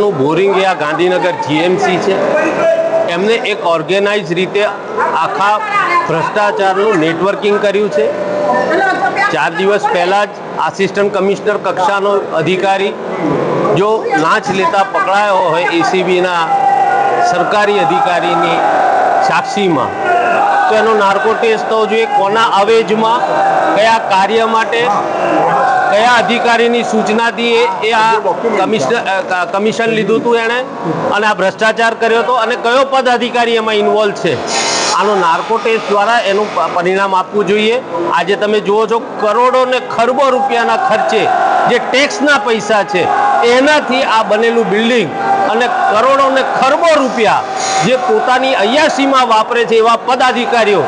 એમનું બોરિંગ એ આ ગાંધીનગર જીએમસી છે। એમને એક ઓર્ગેનાઇઝ રીતે આખા ભ્રષ્ટાચારનું નેટવર્કિંગ કર્યું છે। 4 દિવસ પહેલાં જ આસિસ્ટન્ટ કમિશનર કક્ષાનો અધિકારી જો લાંચ લેતા પકડાયો હોય એસીબીના સરકારી અધિકારીની સાક્ષીમાં, તો એનો નાર્કો ટેસ્ટ થવો જોઈએ। કોના અવેજમાં, કયા કાર્ય માટે, કયા અધિકારીની સૂચનાથી એ આ કમિશન લીધું હતું એણે અને આ ભ્રષ્ટાચાર કર્યો હતો, અને કયો પદ અધિકારી એમાં ઇન્વોલ્વ છે, આનો નાર્કો ટેસ્ટ દ્વારા એનું પરિણામ આપવું જોઈએ। આજે તમે જુઓ છો કરોડો ને ખરબો રૂપિયાના ખર્ચે જે ટેક્સના પૈસા છે એનાથી આ બનેલું બિલ્ડિંગ, અને કરોડો ને ખરબો રૂપિયા જે પોતાની અય્યાસીમાં વાપરે છે એવા પદાધિકારીઓ,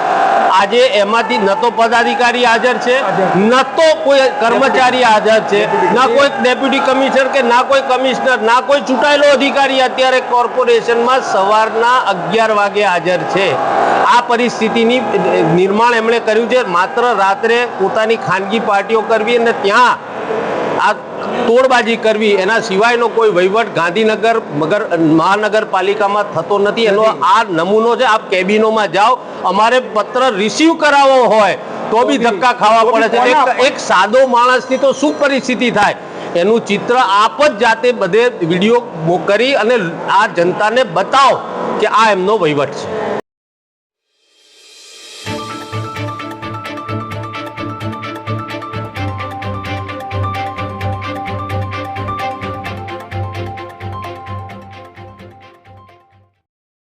આજે એમાંથી ન તો પદાધિકારી હાજર છે, ન તો કોઈ કર્મચારી હાજર છે, ના કોઈ ડેપ્યુટી કમિશનર કે ના કોઈ કમિશનર, ના કોઈ ચૂંટાયેલો અધિકારી અત્યારે કોર્પોરેશનમાં સવારના 11 વાગે હાજર છે। આ પરિસ્થિતિની નિર્માણ એમણે કર્યું છે। માત્ર રાત્રે પોતાની ખાનગી પાર્ટીઓ કરવી અને ત્યાં આ તોડબાજી કરવી, એના સિવાયનો કોઈ વહીવટ ગાંધીનગર મહાનગરપાલિકામાં થતો નથી। એનો આ નમૂનો છે। આપ કેબિનોમાં જાઓ, અમારે પત્ર રિસીવ કરાવવો હોય તો બી ધક્કા ખાવા પડે છે। એક સાદો માણસની તો શું પરિસ્થિતિ થાય એનું ચિત્ર આપ જ જાતે બધે વિડીયો કરી અને આ જનતાને બતાવો કે આ એમનો વહીવટ છે।